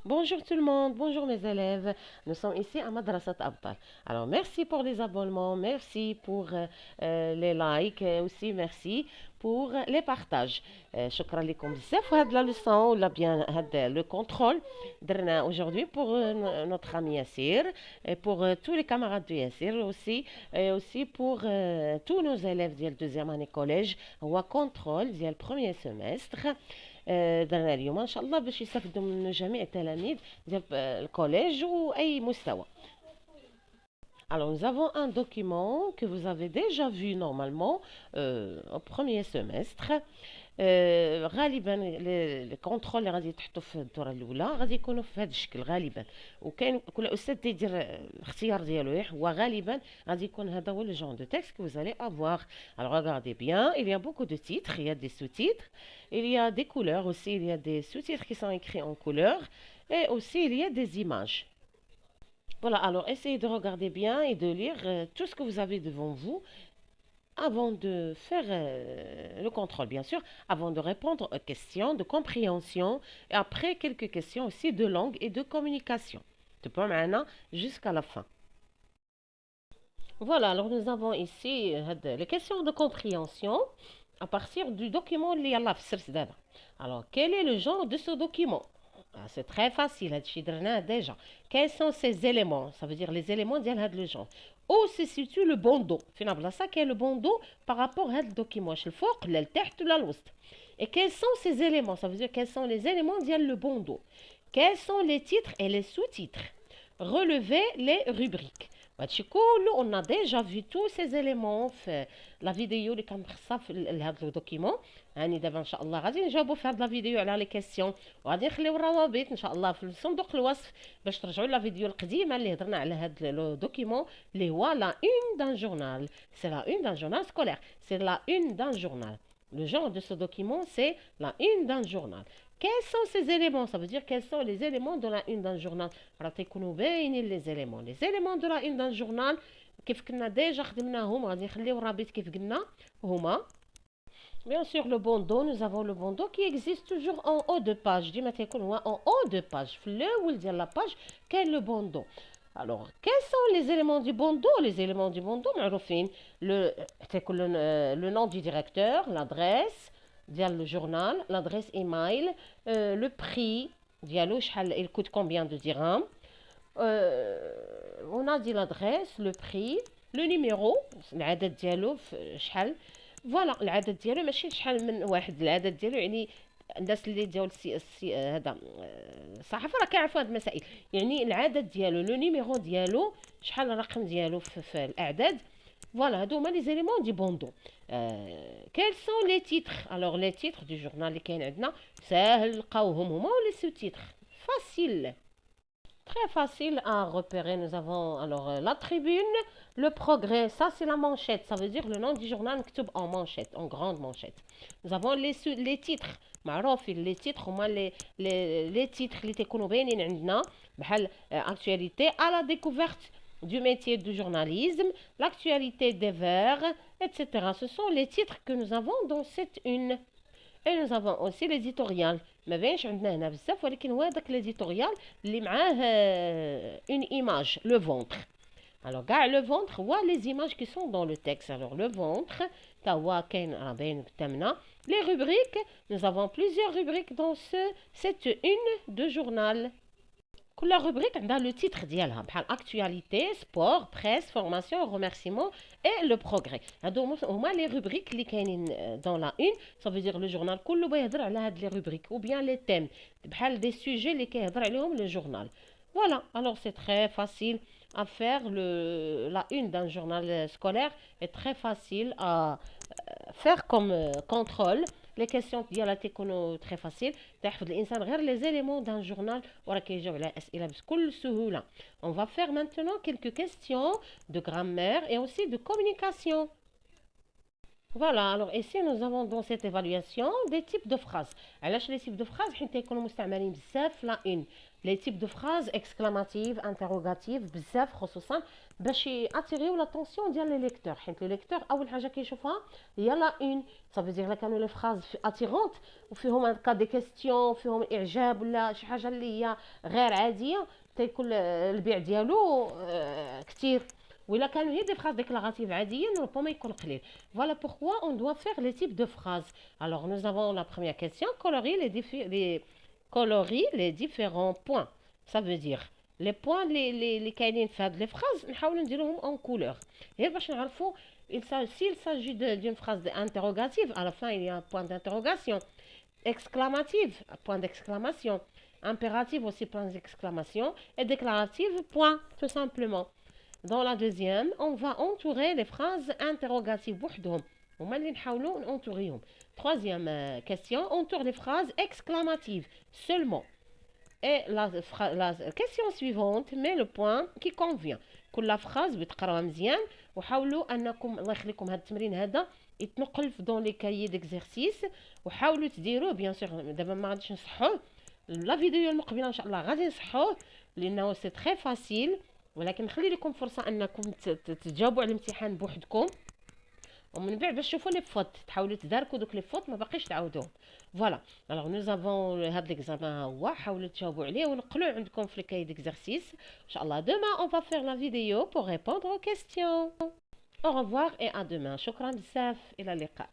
Bonjour tout le monde, bonjour mes élèves. Nous sommes ici à Madrasat Abtal. Alors merci pour les abonnements, merci pour les likes et aussi merci pour les partages. شكرا لكم بزاف في هاد la leçon ولا bien le contrôle درنا aujourd'hui pour notre ami Yassir et pour tous les camarades de Yassir aussi et aussi pour tous nos élèves ديال deuxième année collège هو contrôle ديال premier semestre. درنا اليوم ان شاء الله باش يستافدوا منه جميع التلاميذ ديال الكوليج واي مستوى. Alors, nous avons un document que vous avez déjà vu normalement au premier semestre. غالبا الكونترول اللي غادي تحطوا في الدوره الاولى غادي يكونوا في هذا الشكل غالبا، وكاين كل استاذ تيدير الاختيار ديالو وغالبا غادي يكون هذا هو لو جون دو تكست que vous allez avoir. Alors regardez bien, il y a beaucoup de titres, il y a des sous-titres, il y a des couleurs aussi, il y a des sous-titres qui sont écrits en couleur et aussi il y a des images. Voilà, alors essayez de regarder bien et de lire tout ce que vous avez devant vous avant de faire le contrôle, bien sûr, avant de répondre aux questions de compréhension et après quelques questions aussi de langue et de communication. De point maintenant jusqu'à la fin. Voilà, alors nous avons ici les questions de compréhension à partir du document اللي يلا في السرس دابا. Alors, quel est le genre de ce document? C'est très facile, هادشي درناه déjà. Quels sont ces éléments? Ça veut dire les éléments ديال هاد le genre. Où se situe le bandeau? فين بلاصه كاين le bandeau par rapport à هاد الدوكيمون؟ واش الفوق ولا التحت ولا الوسط؟ Et quels sont ces éléments? Ça veut dire quels sont les éléments ديال le bandeau. Quels sont les titres et les sous-titres? Relevez les rubriques. هادشي كله on a déjà vu tous ces éléments في لا فيديو اللي كان مخصصه في هذا الدوكيمون. هاني دابا ان شاء الله غادي نجاوبوا في هذا لا فيديو على لي كيسيون، وغادي نخليو الروابط ان شاء الله في صندوق الوصف باش ترجعوا لا فيديو القديمه اللي هضرنا على هذا لو دوكيمون اللي هو لا اون دان جورنال. سي لا اون دان جورنال سكولير، سي لا اون دان جورنال. Le genre de ce document, c'est la une d'un journal. Quels sont ces éléments? Ça veut dire quels sont les éléments de la une d'un journal. راه تيكونوا باينين les éléments. Les éléments de la une d'un journal كيف كنا ديجا خدمناهم غادي نخليو الرابط كيف قلنا هما. Bien sûr, le bandeau, nous avons le bandeau qui existe toujours en haut de page. ديما تيكون هو en haut de page. في الاول ديال la page كاين le bandeau. Alors, quels sont les éléments du bandeau? Les éléments du bandeau معروفين. Le nom du directeur, l'adresse ديال le journal, l'adresse email, le prix ديالو شحال il coûte combien de dirhams. On a dit l'adresse, le prix, le numéro, العدد ديالو شحال. فوالا العدد ديالو ماشي شحال من واحد، العدد ديالو يعني الناس اللي ديال هذا الصحافه راه كيعرفوا هاد المسائل، يعني العدد ديالو لو نيميرو ديالو شحال الرقم ديالو في الاعداد. فوالا هادو هما لي زيليمون دي بوندو. كيل سون لي تيتر؟ الوغ لي تيتر دو جورنال اللي كاين عندنا ساهل نلقاوهم هما ولي سو تيتر فاسيل. Très facile à repérer. Nous avons alors la tribune, le progrès. Ça, c'est la manchette. Ça veut dire le nom du journal en manchette, en grande manchette. Nous avons les titres. معروف les titres هما les titres اللي تيكونوا باينين عندنا بحال actualité à la découverte du métier du journalisme, l'actualité des vers, etc. Ce sont les titres que nous avons dans cette une. Et nous avons aussi l'éditorial. ما بينش عندنا هنا بزاف ولكن هو داك l'éditorial اللي معاه une image, le ventre. Alors كاع le ventre هو les images qui sont dans le texte. Alors le ventre تا هو كاين راه باين قدامنا. Les rubriques, nous avons plusieurs rubriques dans cette une de journal. كل rubrique عندها le titre ديالها بحال actualité, sport, presse, formation, remerciement et le progrès. هادو هما les rubriques اللي كاينين dans la une. Ça veut dire le journal كله بيهضر على هاد les rubriques ou bien les thèmes بحال des sujets اللي كيهضر عليهم le journal. Voilà, alors c'est très facile à faire. La une d'un journal scolaire est très facile à faire comme contrôle. Les questions ديالها تيكونوا très faciles. تحفظ الانسان غير les éléments d'un journal وراه كيجاوب على اسئله بكل سهوله. On va faire maintenant quelques questions de grammaire et aussi de communication. Voilà, alors ici nous avons dans cette évaluation des types de phrases. علاش les types de phrases حيت يكونوا مستعملين بزاف لا une. Les types de phrases exclamatives, interrogatives بزاف خصوصا باش ياتيريو لاتونسيون ديال لي ليكتور حيت لي ليكتور اول حاجه كيشوفها هي لا une. Ça veut dire كانوا لي phrases attirantes وفيهم هكا دي كيستيون فيهم اعجاب ولا شي حاجه اللي هي غير عاديه تيكون البيع ديالو كثير. وإلا كانوا هي دي phrases déclaratives عادية ربما يكون قليل. Voilà pourquoi on doit faire les types de phrases. Alors nous avons la première question, colorie les différents points. Ça veut dire les points اللي كاينين في هاد les phrases نحاولوا نديروهم en couleur. غير باش نعرفوا s'il s'agit d'une phrase interrogative, à la fin il y a un point d'interrogation. Exclamative, point d'exclamation. Impérative aussi, point d'exclamation. Et déclarative, point, tout simplement. Dans la deuxième, on va entourer les phrases interrogatives بوحدهم. هما اللي نحاولوا نونتوريهم. Troisième question, entoure les phrases exclamatives seulement. Et la question suivante met le point qui convient. كل phrase بتقراوها مزيان وحاولوا انكم الله يخليكم هذا التمرين هذا يتنقل في دون لي كايي ديكزيرسيس وحاولوا تديروه بيان سور دابا ما غاديش نصحوه لا فيديو المقبله ان شاء الله غادي نصحوه لانه سي تري فاسيل ولكن نخلي لكم فرصه انكم تجاوبوا على الامتحان بوحدكم ومن بعد باش تشوفوا لي فوت تحاولوا تداركوا دوك لي فوت ما باقيش تعاودوهم. فوالا الوغ نو زافون هاد ليكزامان هو حاولوا تجاوبوا عليه ونقلوه عندكم في الكاي ديكزيرسيس ان شاء الله. دوما اون فا فير لا فيديو بور ريبوندر aux questions. au revoir et à demain. شكرا بزاف، الى اللقاء.